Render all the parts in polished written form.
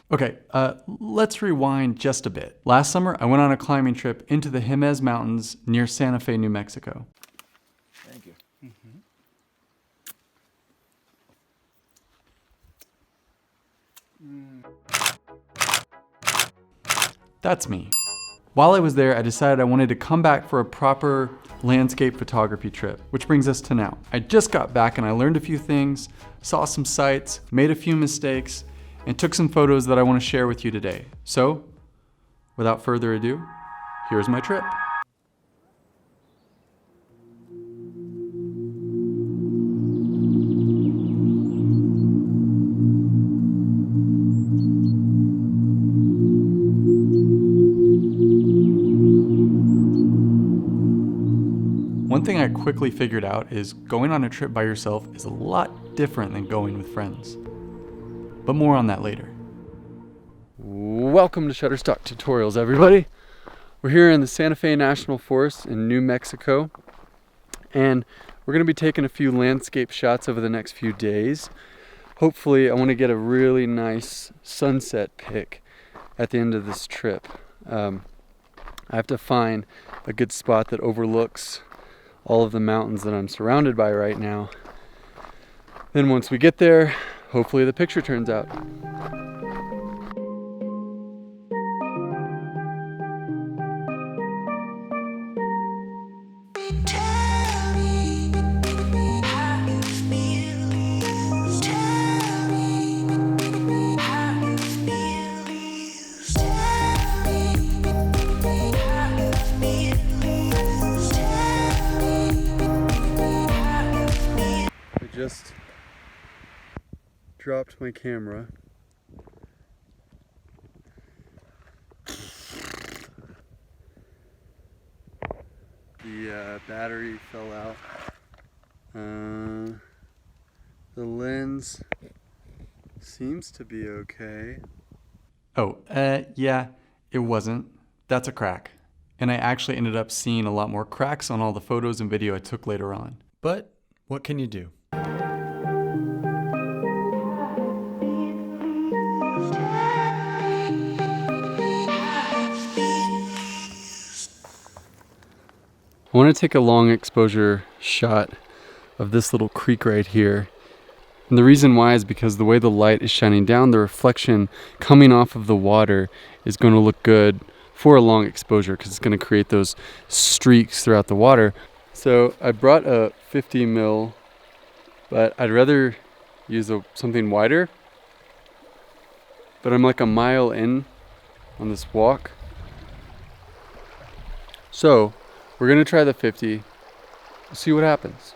Okay, let's rewind just a bit. Last summer, I went on a climbing trip into the Jemez Mountains near Santa Fe, New Mexico. Thank you. That's me. While I was there, I decided I wanted to come back for a proper landscape photography trip, which brings us to now. I just got back and I learned a few things, saw some sights, made a few mistakes, and took some photos that I want to share with you today. So, without further ado, here's my trip. One thing I quickly figured out is going on a trip by yourself is a lot different than going with friends. But more on that later. Welcome to Shutterstock Tutorials, everybody. We're here in the Santa Fe National Forest in New Mexico, and we're going to be taking a few landscape shots over the next few days. Hopefully, I want to get a really nice sunset pic at the end of this trip. I have to find a good spot that overlooks all of the mountains that I'm surrounded by right now. Then once we get there, hopefully the picture turns out. Just dropped my camera. The battery fell out. The lens seems to be okay. Oh, yeah, it wasn't. That's a crack. And I actually ended up seeing a lot more cracks on all the photos and video I took later on. But what can you do? I want to take a long exposure shot of this little creek right here. And the reason why is because the way the light is shining down, the reflection coming off of the water is going to look good for a long exposure because it's going to create those streaks throughout the water. So I brought a 50 mil, but I'd rather use something wider. But I'm like a mile in on this walk. So we're gonna try the 50, see what happens.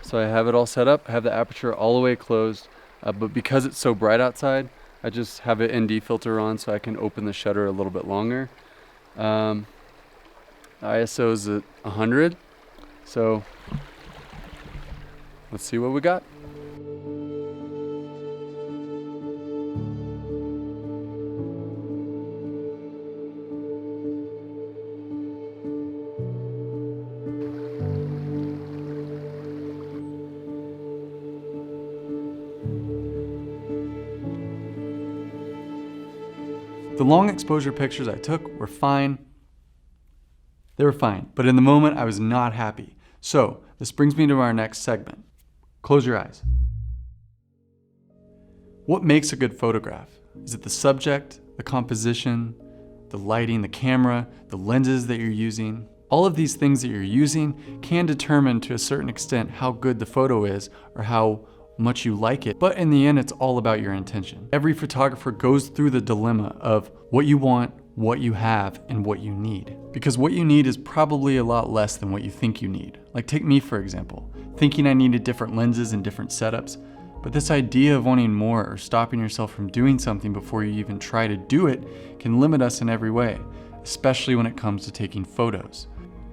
So I have it all set up, I have the aperture all the way closed, but because it's so bright outside, I just have an ND filter on so I can open the shutter a little bit longer. ISO is at 100, so let's see what we got. The long exposure pictures I took were fine. They were fine, but in the moment I was not happy. So this brings me to our next segment. Close your eyes. What makes a good photograph? Is it the subject, the composition, the lighting, the camera, the lenses that you're using? All of these things that you're using can determine to a certain extent how good the photo is or how much you like it, but in the end it's all about your intention. Every photographer goes through the dilemma of what you want, what you have, and what you need. Because what you need is probably a lot less than what you think you need. Like take me for example, thinking I needed different lenses and different setups, but this idea of wanting more or stopping yourself from doing something before you even try to do it can limit us in every way, especially when it comes to taking photos.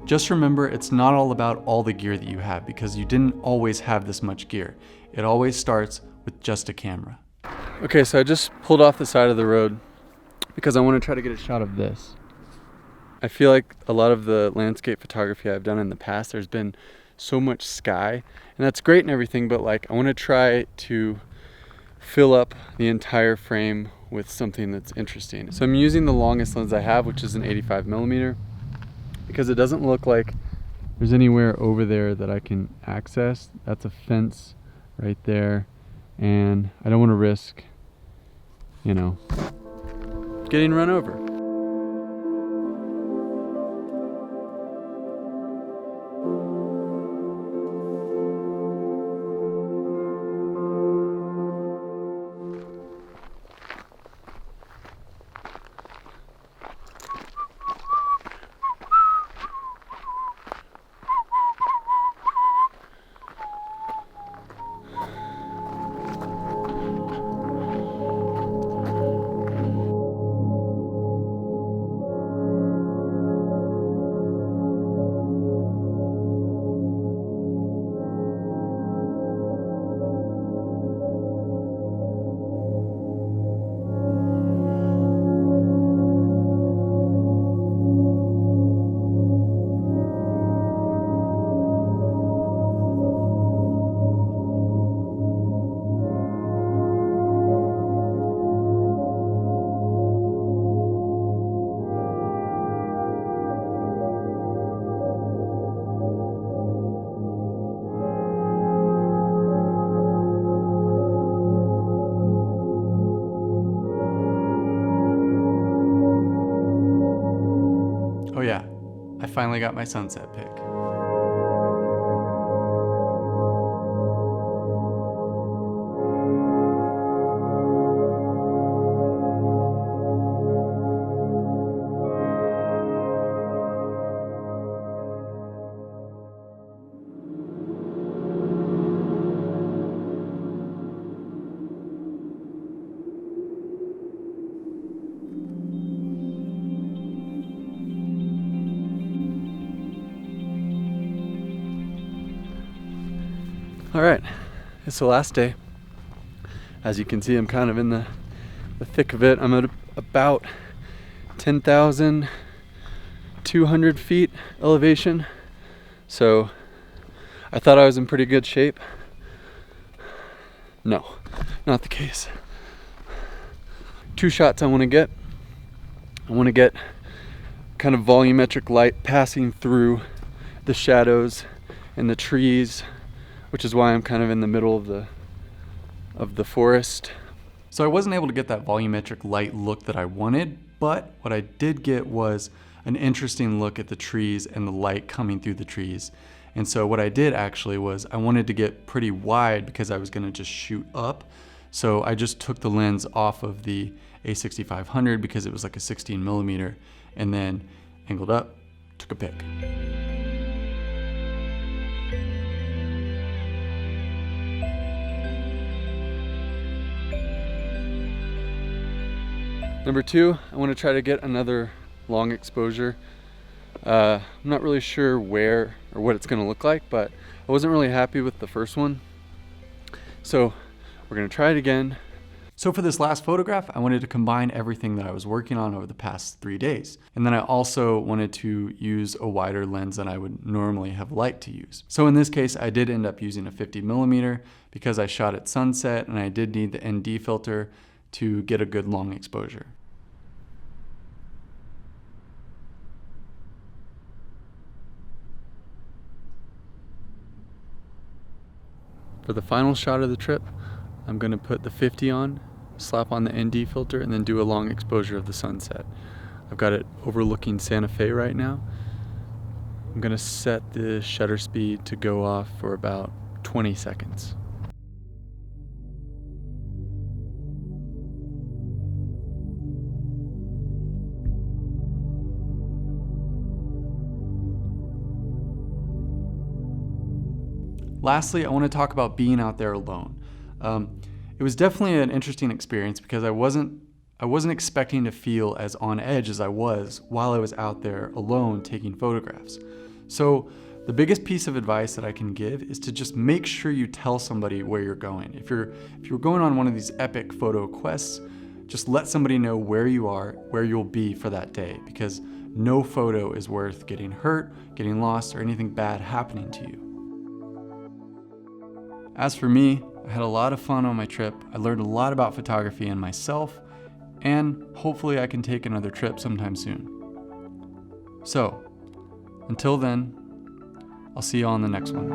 Just remember, it's not all about all the gear that you have because you didn't always have this much gear. It always starts with just a camera. Okay, so I just pulled off the side of the road because I want to try to get a shot of this. I feel like a lot of the landscape photography I've done in the past, there's been so much sky, and that's great and everything, but like I want to try to fill up the entire frame with something that's interesting. So I'm using the longest lens I have, which is an 85mm, because it doesn't look like there's anywhere over there that I can access. That's a fence right there, and I don't want to risk, you know, getting run over. Oh yeah, I finally got my sunset pic. All right, it's the last day. As you can see, I'm kind of in the thick of it. I'm at about 10,200 feet elevation. So I thought I was in pretty good shape. No, not the case. 2 shots I want to get. I want to get kind of volumetric light passing through the shadows and the trees, which is why I'm kind of in the middle of the forest. So I wasn't able to get that volumetric light look that I wanted, but what I did get was an interesting look at the trees and the light coming through the trees. And so what I did actually was I wanted to get pretty wide because I was gonna just shoot up. So I just took the lens off of the A6500 because it was like a 16mm, and then angled up, took a pic. Number 2, I want to try to get another long exposure. I'm not really sure where or what it's going to look like, but I wasn't really happy with the first one. So we're going to try it again. So for this last photograph, I wanted to combine everything that I was working on over the past 3 days. And then I also wanted to use a wider lens than I would normally have liked to use. So in this case, I did end up using a 50mm because I shot at sunset and I did need the ND filter to get a good long exposure. For the final shot of the trip, I'm going to put the 50 on, slap on the ND filter, and then do a long exposure of the sunset. I've got it overlooking Santa Fe right now. I'm going to set the shutter speed to go off for about 20 seconds. Lastly, I want to talk about being out there alone. It was definitely an interesting experience because I wasn't expecting to feel as on edge as I was while I was out there alone taking photographs. So the biggest piece of advice that I can give is to just make sure you tell somebody where you're going. If you're going on one of these epic photo quests, just let somebody know where you are, where you'll be for that day, because no photo is worth getting hurt, getting lost, or anything bad happening to you. As for me, I had a lot of fun on my trip. I learned a lot about photography and myself, and hopefully I can take another trip sometime soon. So, until then, I'll see you all on the next one.